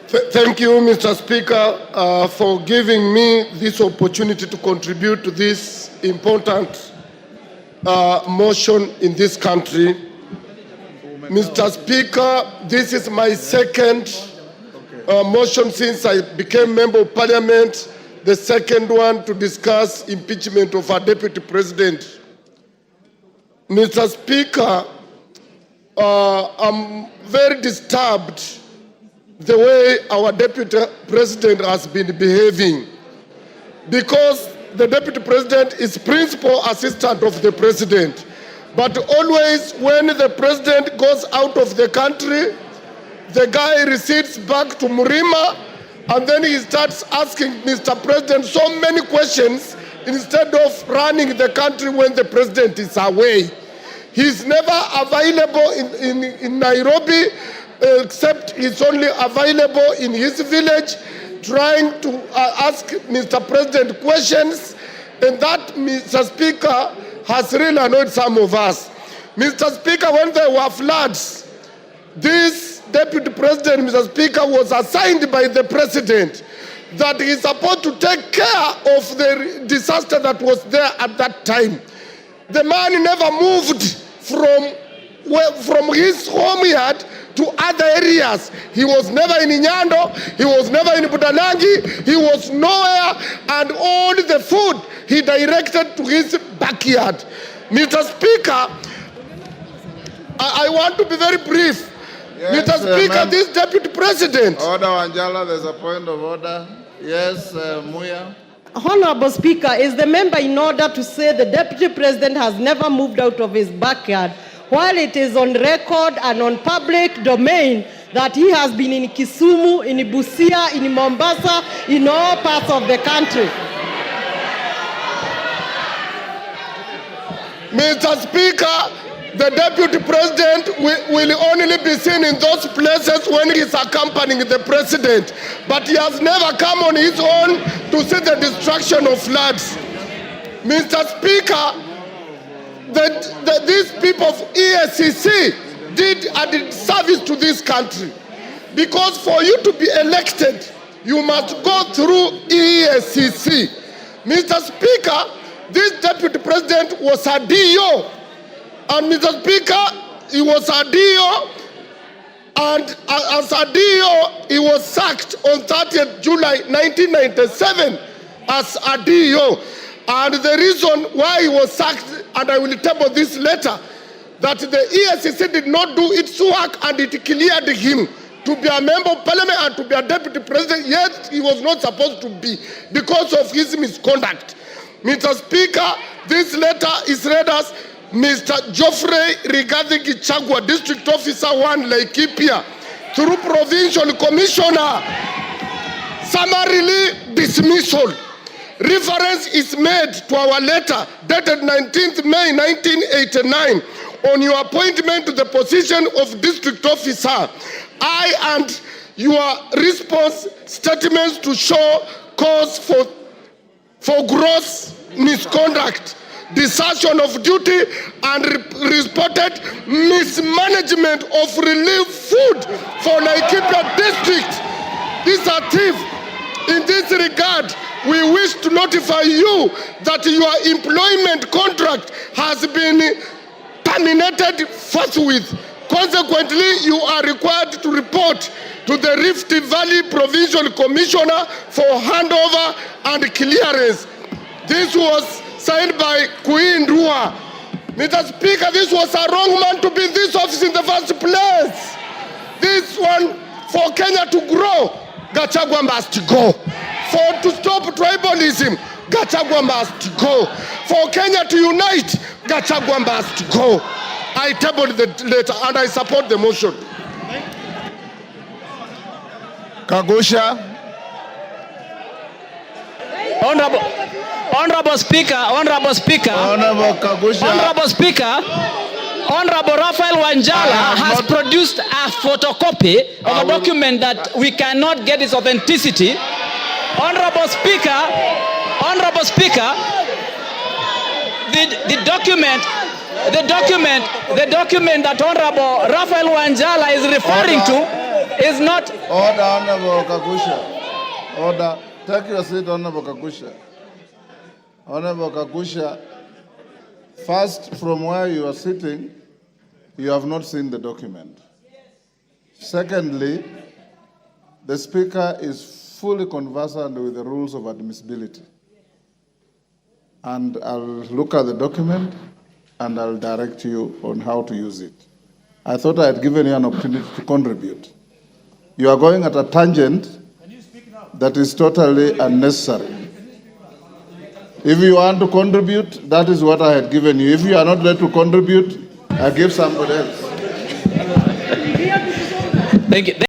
Thank you, Mr. Speaker, for giving me this opportunity to contribute to this important motion in this country. Mr. Speaker, this is my second motion since I became Member of Parliament, the second one to discuss impeachment of our Deputy President. Mr. Speaker, I'm very disturbed the way our Deputy President has been behaving, because the Deputy President is principal assistant of the President. But always when the President goes out of the country, the guy recedes back to Murima, and then he starts asking Mr. President so many questions instead of running the country when the President is away. He's never available in Nairobi, except he's only available in his village, trying to ask Mr. President questions, and that, Mr. Speaker, has really annoyed some of us. Mr. Speaker, when there were floods, this Deputy President, Mr. Speaker, was assigned by the President that he's supposed to take care of the disaster that was there at that time. The man never moved from his home yard to other areas. He was never in Nyando, he was never in Budanangi, he was nowhere, and all the food he directed to his backyard. Mr. Speaker, I want to be very brief. Yes, Mr. Speaker, this Deputy President. Order, Wanjala, there's a point of order. Yes, Muya. Honorable Speaker, is the member in order to say the Deputy President has never moved out of his backyard, while it is on record and on public domain that he has been in Kisumu, in Busia, in Mombasa, in all parts of the country? Mr. Speaker, the Deputy President will only be seen in those places when he is accompanying the President. But he has never come on his own to see the destruction of floods. Mr. Speaker, these people of EACC did service to this country. Because for you to be elected, you must go through EACC. Mr. Speaker, this Deputy President was a DO. And Mr. Speaker, he was a DO, and as a DO, he was sacked on 30th July 1997 as a DO. And the reason why he was sacked, and I will table this later, that the EACC did not do its work and it cleared him to be a member of Parliament and to be a Deputy President, yet he was not supposed to be because of his misconduct. Mr. Speaker, this letter is read as Mr. Geoffrey regarding GACHAGUA, District Officer 1, Laikipia, through Provincial Commissioner, summarily dismissal. Reference is made to our letter dated 19th May 1989 on your appointment to the position of District Officer. I and your response statements to show cause for gross misconduct, desertion of duty, and reported mismanagement of relief food for Laikipia District. These are thieves. In this regard, we wish to notify you that your employment contract has been terminated forthwith. Consequently, you are required to report to the Rift Valley Provincial Commissioner for handover and clearance. This was signed by Queen Rua. Mr. Speaker, this was a wrong man to be in this office in the first place. This one, for Kenya to grow, GACHAGUA must go. To stop tribalism, GACHAGUA must go. For Kenya to unite, GACHAGUA must go. I tabled the letter and I support the motion. Kagusha. Honorable Speaker, Honorable Speaker, Honorable Kagusha. Honorable Speaker, Honorable Raphael Wanjala has produced a photocopy of a document that we cannot get its authenticity. Honorable Speaker, the document the document that Honorable Raphael Wanjala is referring to is not. Order, Honorable Kakusha. Order. Take your seat, Honorable Kakusha. Honorable Kakusha, first, from where you are sitting, you have not seen the document. Secondly, the Speaker is fully conversant with the rules of admissibility. And I'll look at the document and I'll direct you on how to use it. I thought I had given you an opportunity to contribute. You are going at a tangent that is totally unnecessary. If you want to contribute, that is what I had given you. If you are not ready to contribute, I give somebody else. Thank you.